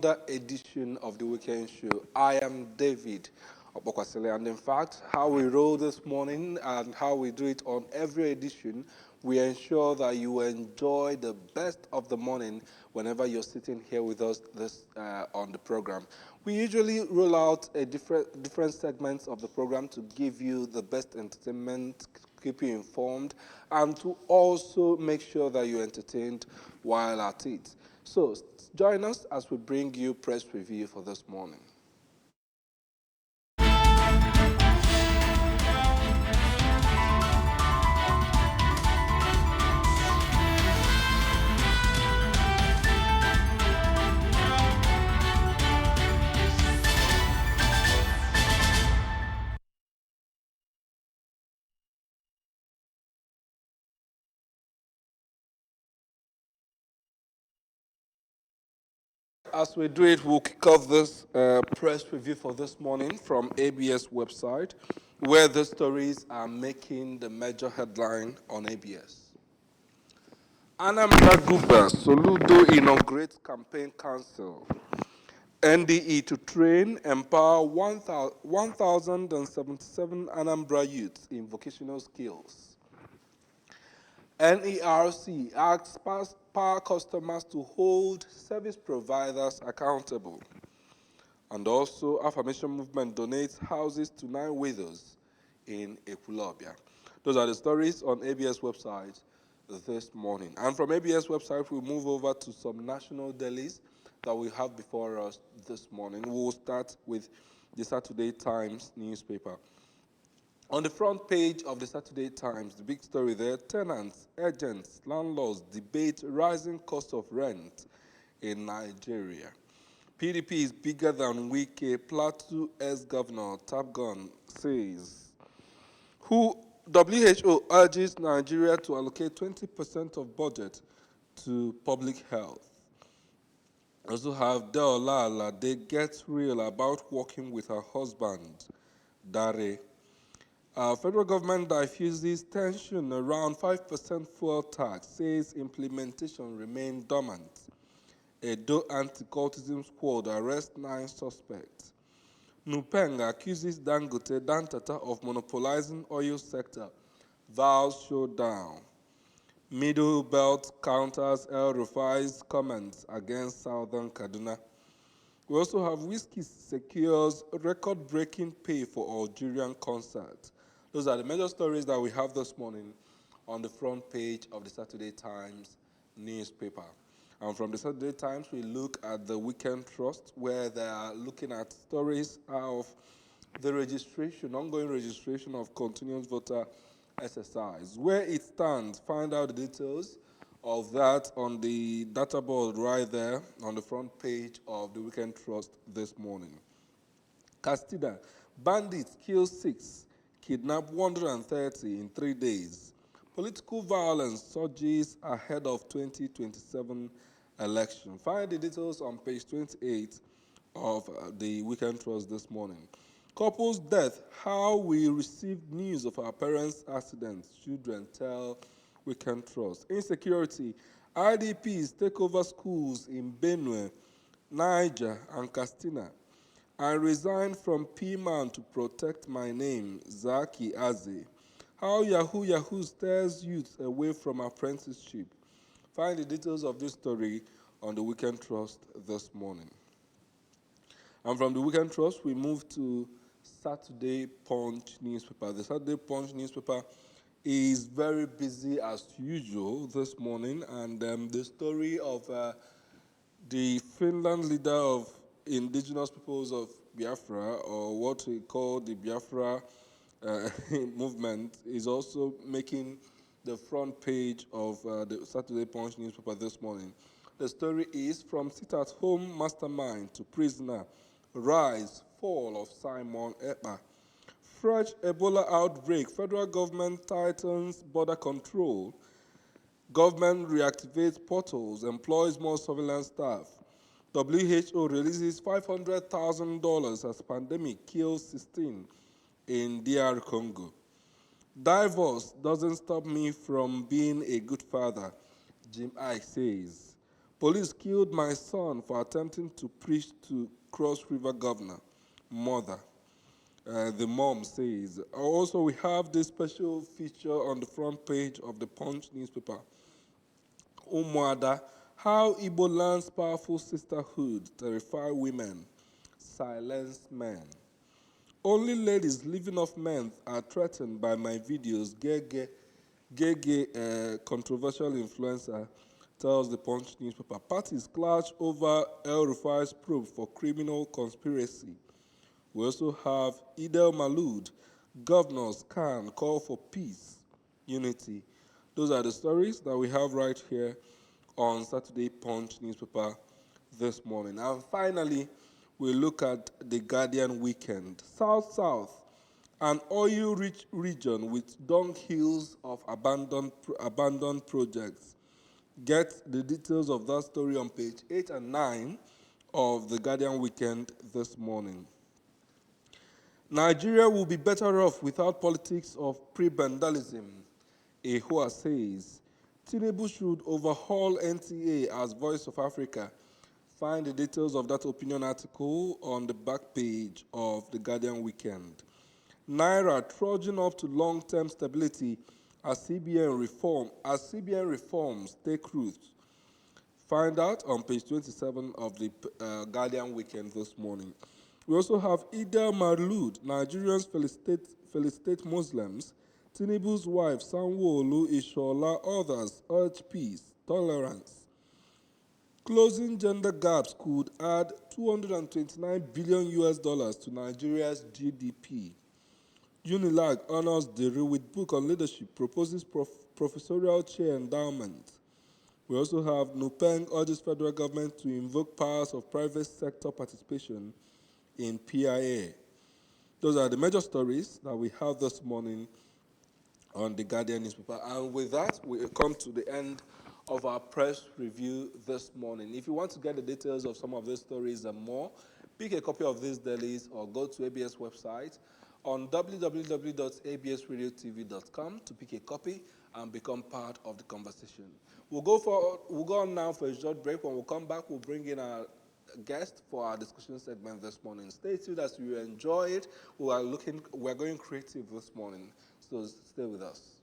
Another edition of the Weekend Show. I am David Obokwasile, and in fact, how we roll this morning and how we do it on every edition, we ensure that you enjoy the best of the morning whenever you're sitting here with us on the program. We usually roll out a different segments of the program to give you the best entertainment, keep you informed, and to also make sure that you're entertained while at it. So join us as we bring you press review for this morning. As we do it, we'll kick off this press review for this morning from ABS website, where the stories are making the major headline on ABS. Anambra Guba, Soludo inaugurates campaign council. NDE to train, empower 1,077 Anambra youths in vocational skills. NERC asks power customers to hold service providers accountable. And also, Affirmation Movement donates houses to 9 widows in Ekulobia. Those are the stories on ABS website this morning. And from ABS website, we'll move over to some national dailies that we have before us this morning. We'll start with the Saturday Times newspaper. On the front page of the Saturday Times, the big story there, tenants, agents, landlords debate rising cost of rent in Nigeria. PDP is bigger than Wike, Plateau ex-governor Tabgon says. WHO urges Nigeria to allocate 20% of budget to public health. Also have Deola Alade gets real about working with her husband, Dare. Federal government diffuses tension around 5% fuel tax, says implementation remains dormant. Edo anti-cultism squad arrests 9 suspects. Nupeng accuses Dangote Dantata of monopolizing oil sector. Vows showdown. Middle Belt counters El Rufai's comments against Southern Kaduna. We also have Whiskey secures record-breaking pay for Algerian concert. Those are the major stories that we have this morning on the front page of the Saturday Times newspaper. And from the Saturday Times, we look at the Weekend Trust, where they are looking at stories of the ongoing registration of continuous voter exercise. Where it stands, find out the details of that on the data board right there on the front page of the Weekend Trust this morning. Castilla, bandits kill 6, kidnap 130 in 3 days. Political violence surges ahead of 2027 election. Find the details on page 28 of the Weekend Trust this morning. Couple's death, how we received news of our parents' accidents, children tell Weekend Trust. Insecurity, IDPs take over schools in Benue, Niger, and Castina. I resigned from PMAN to protect my name, Zaki Aze. How Yahoo steers youth away from apprenticeship. Find the details of this story on the Weekend Trust this morning. And from the Weekend Trust, we move to Saturday Punch newspaper. The Saturday Punch newspaper is very busy as usual this morning, and the story of the Finland leader of indigenous peoples of Biafra, or what we call the Biafra movement, is also making the front page of the Saturday Punch newspaper this morning. The story is from sit-at-home mastermind to prisoner, rise, fall of Simon Ekpa. Fresh Ebola outbreak, federal government tightens border control. Government reactivates portals, employs more surveillance staff. WHO releases $500,000 as pandemic kills 16 in DR Congo. Divorce doesn't stop me from being a good father, Jim I says. Police killed my son for attempting to preach to Cross River governor, mother. The mom says. Also, we have this special feature on the front page of the Punch newspaper. Umuada, how Igbo lands powerful sisterhood terrify women, silence men. Only ladies living off men are threatened by my videos. Gege, controversial influencer, tells the Punch newspaper. Parties clash over El Rufai's probe for criminal conspiracy. We also have Idel Malud, governors can call for peace, unity. Those are the stories that we have right here on Saturday Punch newspaper this morning. And finally, we look at the Guardian weekend. South, an oil-rich region with dunghills of abandoned projects. Get the details of that story on page 8 and 9 of the Guardian weekend this morning. Nigeria will be better off without politics of prebendalism, Ehua says. Tinubu should overhaul NTA as Voice of Africa. Find the details of that opinion article on the back page of the Guardian weekend. Naira trudging up to long-term stability as CBN reforms take root. Find out on page 27 of the Guardian weekend this morning. We also have Ida Marlud, Nigerians felicitate Muslims. Tinubu's wife, Sanwo-Olu Ishola, others urge peace, tolerance. Closing gender gaps could add 229 billion US dollars to Nigeria's GDP. Unilag honors Diri with book on leadership, proposes professorial chair endowment. We also have Nupeng urges federal government to invoke powers of private sector participation in PIA. Those are the major stories that we have this morning on the Guardian newspaper. And with that, we come to the end of our press review this morning. If you want to get the details of some of these stories and more, pick a copy of these dailies or go to ABS website on www.absradiotv.com to pick a copy and become part of the conversation. We'll go on now for a short break. When we come back, we'll bring in our guest for our discussion segment this morning. Stay tuned as you enjoy it. We're going creative this morning, so stay with us.